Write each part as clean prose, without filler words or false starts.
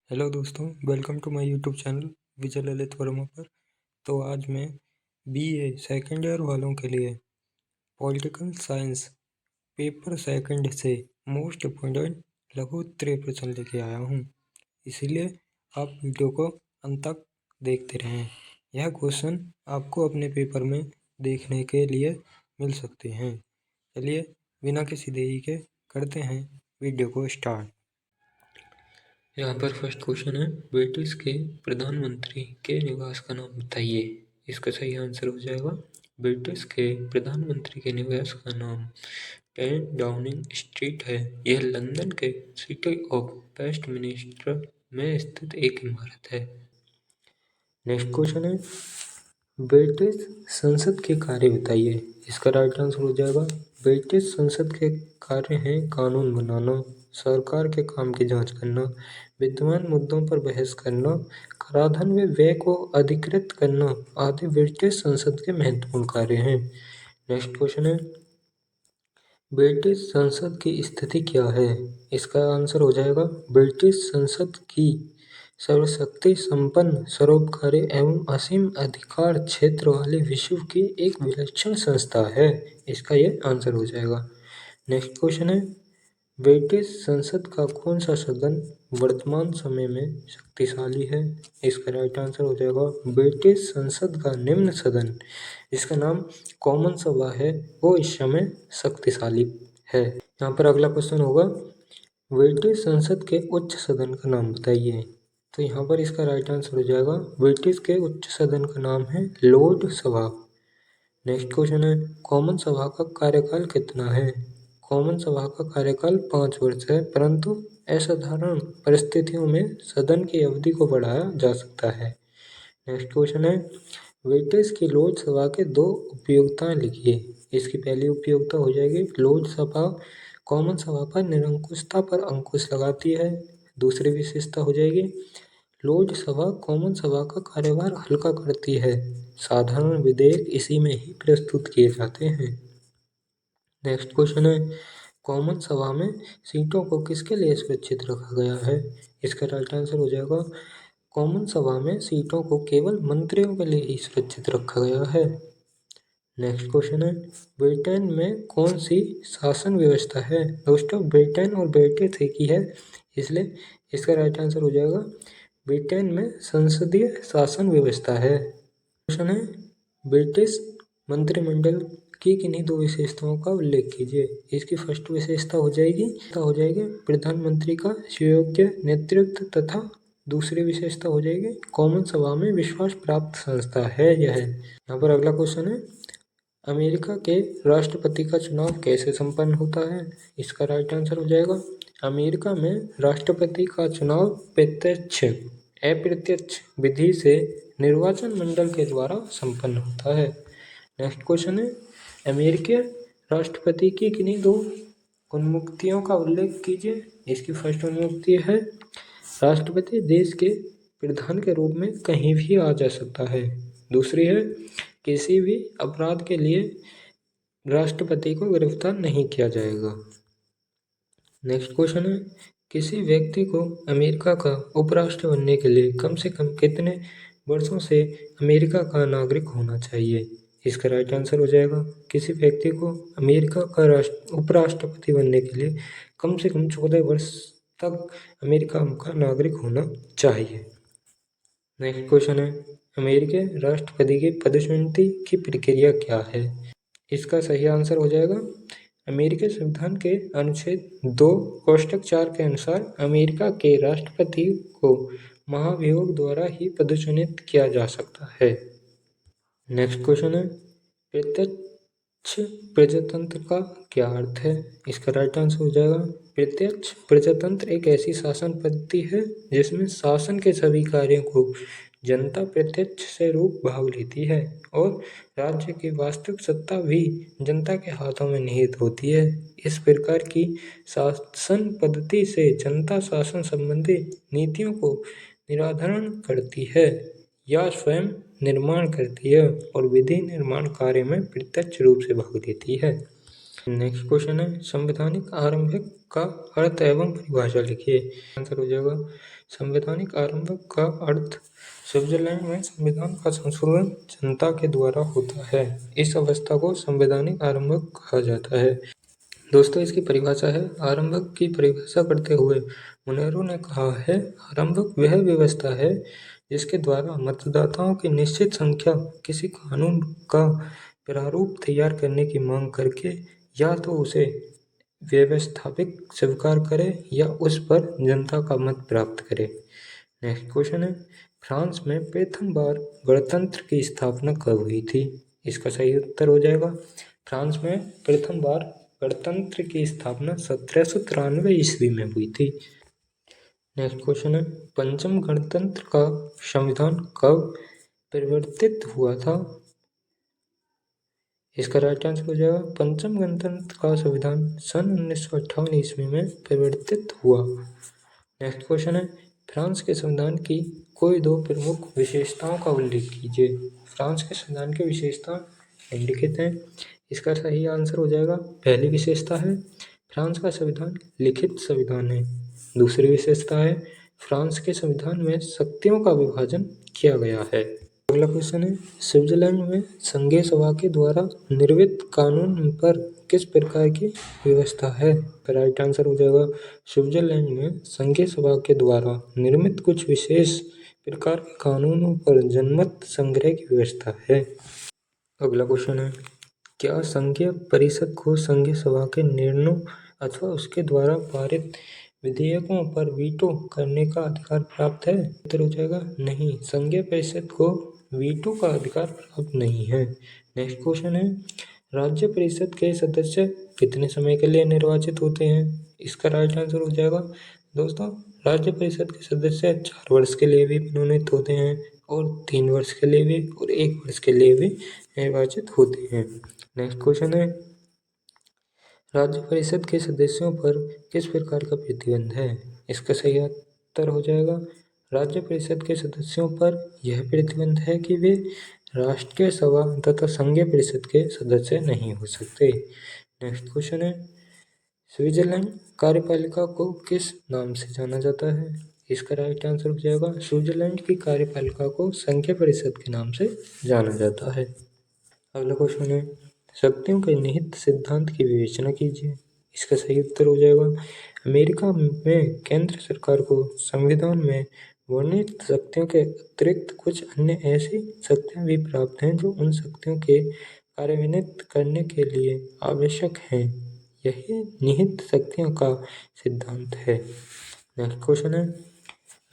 Hello दोस्तों, welcome to my YouTube channel Vijay Lalit Verma पर। तो आज मैं बीए सेकेंड ईयर वालों के लिए पॉलिटिकल साइंस पेपर सेकंड से मोस्ट इम्पोर्टेंट लघु उत्तरीय प्रश्न लेके आया हूँ। इसीलिए आप वीडियो को अंत तक देखते रहें। यह क्वेश्चन आपको अपने पेपर में देखने के लिए मिल सकते हैं। चलिए बिना किसी देरी के करते हैं वीडियो को स्टार्ट। यहाँ पर फर्स्ट क्वेश्चन है, ब्रिटिश के प्रधानमंत्री के निवास का नाम बताइए। इसका सही आंसर हो जाएगा ब्रिटिश के प्रधानमंत्री के निवास का नाम 10 डाउनिंग स्ट्रीट है। यह लंदन के सिटी ऑफ वेस्टमिनिस्टर में स्थित एक इमारत है। नेक्स्ट क्वेश्चन है, ब्रिटिश संसद के कार्य बताइए। इसका राइट आंसर हो जाएगा ब्रिटिश संसद के कार्य हैं कानून बनाना, सरकार के काम की जांच करना, विद्यमान मुद्दों पर बहस करना, कराधान व व्यय को अधिकृत करना आदि ब्रिटिश संसद के महत्वपूर्ण कार्य हैं। नेक्स्ट क्वेश्चन है, ब्रिटिश संसद की स्थिति क्या है। इसका आंसर हो जाएगा ब्रिटिश संसद की सर्वशक्ति संपन्न, सर्वोपकारी एवं असीम अधिकार क्षेत्र वाली विश्व की एक विलक्षण संस्था है। इसका ये आंसर हो जाएगा। नेक्स्ट क्वेश्चन है, ब्रिटिश संसद का कौन सा सदन वर्तमान समय में शक्तिशाली है। इसका राइट आंसर हो जाएगा ब्रिटिश संसद का निम्न सदन, जिसका नाम कॉमन सभा है, वो इस समय शक्तिशाली है। यहाँ पर अगला क्वेश्चन होगा, ब्रिटिश संसद के उच्च सदन का नाम बताइए। तो यहाँ पर इसका राइट आंसर हो जाएगा ब्रिटिश के उच्च सदन का नाम है लॉर्ड सभा। नेक्स्ट क्वेश्चन है, कॉमन सभा का कार्यकाल कितना है। कॉमन सभा का कार्यकाल 5 वर्ष है, परंतु असाधारण परिस्थितियों में सदन की अवधि को बढ़ाया जा सकता है। नेक्स्ट क्वेश्चन है, ब्रिटिश की लोकसभा के 2 उपयोगिताएं लिखिए। इसकी पहली उपयोगिता हो जाएगी, लोकसभा कॉमन सभा पर निरंकुशता पर अंकुश लगाती है। दूसरी विशेषता हो जाएगी, लोकसभा कॉमन सभा का कार्यभार हल्का करती है, साधारण विधेयक इसी में ही प्रस्तुत किए जाते हैं। नेक्स्ट क्वेश्चन है, कॉमन सभा में सीटों को किसके लिए सुरक्षित रखा गया है। इसका राइट आंसर हो जाएगा कॉमन सभा में सीटों को केवल मंत्रियों के लिए ही सुरक्षित रखा गया है। नेक्स्ट क्वेश्चन है, ब्रिटेन में कौन सी शासन व्यवस्था है। दोस्तों, ब्रिटेन और ब्रिटिश एक ही है, इसलिए इसका राइट आंसर हो जाएगा ब्रिटेन में संसदीय शासन व्यवस्था है। क्वेश्चन है, ब्रिटिश मंत्रिमंडल की किन्हीं 2 विशेषताओं का उल्लेख कीजिए। इसकी फर्स्ट विशेषता हो जाएगी प्रधानमंत्री का सुयोग्य नेतृत्व तथा दूसरी विशेषता हो जाएगी कॉमन सभा में विश्वास प्राप्त संस्था है यह। यहाँ पर अगला क्वेश्चन है, अमेरिका के राष्ट्रपति का चुनाव कैसे संपन्न होता है। इसका राइट आंसर हो जाएगा अमेरिका में राष्ट्रपति का चुनाव प्रत्यक्ष अप्रत्यक्ष विधि से निर्वाचन मंडल के द्वारा संपन्न होता है। नेक्स्ट क्वेश्चन है, अमेरिकी राष्ट्रपति की किन्हीं 2 उन्मुक्तियों का उल्लेख कीजिए। इसकी फर्स्ट उन्मुक्ति है, राष्ट्रपति देश के प्रधान के रूप में कहीं भी आ जा सकता है। दूसरी है, किसी भी अपराध के लिए राष्ट्रपति को गिरफ्तार नहीं किया जाएगा। नेक्स्ट क्वेश्चन है, किसी व्यक्ति को अमेरिका का उपराष्ट्र बनने के लिए कम से कम कितने वर्षों से अमेरिका का नागरिक होना चाहिए। इसका राइट आंसर हो जाएगा किसी व्यक्ति को अमेरिका का उपराष्ट्रपति बनने के लिए कम से कम 14 वर्ष तक अमेरिका का नागरिक होना चाहिए। नेक्स्ट क्वेश्चन है, अमेरिकी राष्ट्रपति की पदोन्नति की प्रक्रिया क्या है। इसका सही आंसर हो जाएगा अमेरिकी संविधान के अनुच्छेद 2 कोष्टक 4 के अनुसार अमेरिका के राष्ट्रपति को महाभियोग द्वारा ही पदोन्नत किया जा सकता है। नेक्स्ट क्वेश्चन है, प्रत्यक्ष प्रजातंत्र का क्या अर्थ है। इसका राइट आंसर हो जाएगा प्रत्यक्ष प्रजातंत्र एक ऐसी शासन पद्धति है जिसमें शासन के सभी कार्यों को जनता प्रत्यक्ष से रूप भाग लेती है और राज्य की वास्तविक सत्ता भी जनता के हाथों में निहित होती है। इस प्रकार की शासन पद्धति से जनता शासन संबंधी नीतियों को निर्धारण करती है या स्वयं निर्माण करती है और विधि निर्माण कार्य में प्रत्यक्ष रूप से भाग लेती है। नेक्स्ट क्वेश्चन है, संवैधानिक आरंभिक का अर्थ एवं परिभाषा लिखिए। आंसर हो जाएगा संवैधानिक आरंभ का अर्थ स्विट्जरलैंड में संविधान का संशोधन जनता के द्वारा होता है। इस अवस्था को संवैधानिक आरंभ कहा जाता है। दोस्तों, इसकी परिभाषा है। आरंभक की परिभाषा करते हुए मुनेरो ने कहा है, आरंभक वह व्यवस्था है जिसके द्वारा मतदाताओं की निश्चित संख्या किसी कानून का प्रारूप तैयार करने की मांग करके या तो उसे व्यवस्थापिक स्वीकार करे या उस पर जनता का मत प्राप्त करे। नेक्स्ट क्वेश्चन है, फ्रांस में प्रथम बार गणतंत्र की स्थापना कब हुई थी? इसका सही उत्तर हो जाएगा, फ्रांस में प्रथम बार गणतंत्र की स्थापना 1793 ईस्वी में हुई थी। नेक्स्ट क्वेश्चन है, पंचम गणतंत्र का संविधान कब परिवर्तित हुआ था? इसका राइट आंसर हो जाएगा, पंचम गणतंत्र का संविधान सन 1958 ईस्वी में परिवर्तित हुआ। नेक्स्ट क्वेश्चन है, फ्रांस के संविधान की कोई दो प्रमुख विशेषताओं का उल्लेख कीजिए। फ्रांस के संविधान की विशेषता निम्नलिखित हैं। इसका सही आंसर हो जाएगा, पहली विशेषता है फ्रांस का संविधान लिखित संविधान है। दूसरी विशेषता है फ्रांस के संविधान में शक्तियों का विभाजन किया गया है। अगला क्वेश्चन है, स्विट्जरलैंड में संघीय सभा के द्वारा निर्मित कानून पर किस प्रकार की व्यवस्था है? राइट आंसर हो जाएगा, स्विट्जरलैंड में संघीय सभा के द्वारा निर्मित कुछ विशेष प्रकार के कानूनों पर जनमत संग्रह की व्यवस्था है। अगला क्वेश्चन है, क्या संघीय परिषद को संघीय सभा के निर्णयों अथवा उसके द्वारा पारित विधेयकों पर वीटो करने का अधिकार प्राप्त है? उत्तर हो जाएगा, नहीं, संघीय परिषद को वीटो का अधिकार प्राप्त नहीं है। नेक्स्ट क्वेश्चन है, राज्य परिषद के सदस्य कितने समय के लिए निर्वाचित होते हैं? इसका राइट आंसर हो जाएगा, दोस्तों, राज्य परिषद के सदस्य 4 वर्ष के लिए भी मनोनीत होते हैं और 3 वर्ष के लिए भी और 1 वर्ष के लिए भी निर्वाचित होते हैं। नेक्स्ट क्वेश्चन है, राज्य परिषद के सदस्यों पर किस प्रकार का प्रतिबंध है? इसका सही उत्तर हो जाएगा, राज्य परिषद के सदस्यों पर यह प्रतिबंध है कि वे राष्ट्रीय सभा तथा संघीय परिषद के सदस्य नहीं हो सकते। नेक्स्ट क्वेश्चन है, स्विट्जरलैंड कार्यपालिका को किस नाम से जाना जाता है? इसका राइट आंसर हो जाएगा, स्विट्जरलैंड की कार्यपालिका को संघीय परिषद के नाम से जाना जाता है। अगला क्वेश्चन है, शक्तियों के निहित सिद्धांत की विवेचना कीजिए। इसका सही उत्तर हो जाएगा, अमेरिका में केंद्र सरकार को संविधान में वर्णित शक्तियों के अतिरिक्त कुछ अन्य ऐसी शक्तियां भी प्राप्त हैं जो उन शक्तियों के कार्यान्वित करने के लिए आवश्यक हैं। यही निहित शक्तियों का सिद्धांत है। नेक्स्ट क्वेश्चन है,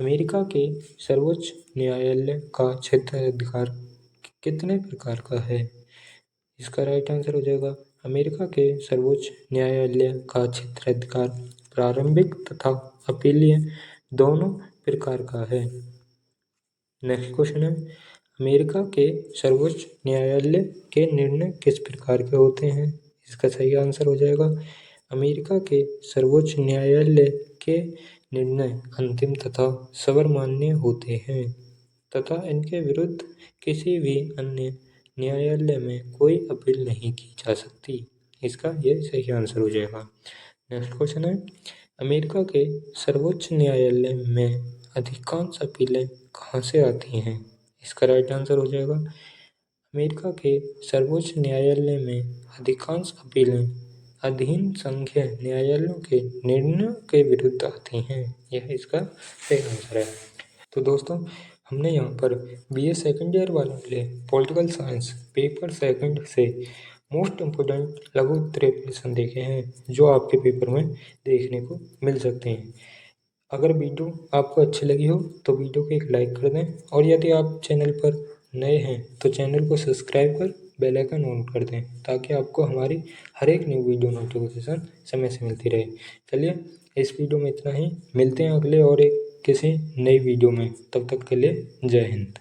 अमेरिका के सर्वोच्च न्यायालय का क्षेत्राधिकार कितने प्रकार का है? इसका राइट आंसर हो जाएगा, अमेरिका के सर्वोच्च न्यायालय का क्षेत्राधिकार प्रारंभिक तथा अपीलीय दोनों प्रकार का है। नेक्स्ट क्वेश्चन है, अमेरिका के सर्वोच्च न्यायालय के निर्णय किस प्रकार के होते हैं? इसका सही आंसर हो जाएगा, अमेरिका के सर्वोच्च न्यायालय के निर्णय अंतिम तथा सर्वमान्य होते हैं तथा इनके विरुद्ध किसी भी अन्य न्यायालय में कोई अपील नहीं की जा सकती। इसका ये सही आंसर हो जाएगा। नेक्स्ट क्वेश्चन है, अमेरिका के सर्वोच्च न्यायालय में अधिकांश अपीलें कहाँ से आती हैं? इसका राइट आंसर हो जाएगा, अमेरिका के सर्वोच्च न्यायालय में अधिकांश अपीलें अधीन संघीय न्यायालयों के निर्णयों के विरुद्ध आती हैं। यह इसका सही आंसर है। तो दोस्तों, हमने यहाँ पर BA सेकेंड ईयर वालों के लिए पॉलिटिकल साइंस पेपर सेकंड से मोस्ट इम्पोर्टेंट लघु उत्तरीय प्रश्न देखे हैं जो आपके पेपर में देखने को मिल सकते हैं। अगर वीडियो आपको अच्छी लगी हो तो वीडियो को एक लाइक कर दें और यदि आप चैनल पर नए हैं तो चैनल को सब्सक्राइब कर बेल आइकन ऑन कर दें ताकि आपको हमारी हर एक न्यू वीडियो नोटिफिकेशन समय से मिलती रहे। चलिए, इस वीडियो में इतना ही, मिलते हैं अगले और एक किसी नई वीडियो में। तब तक के लिए जय हिंद।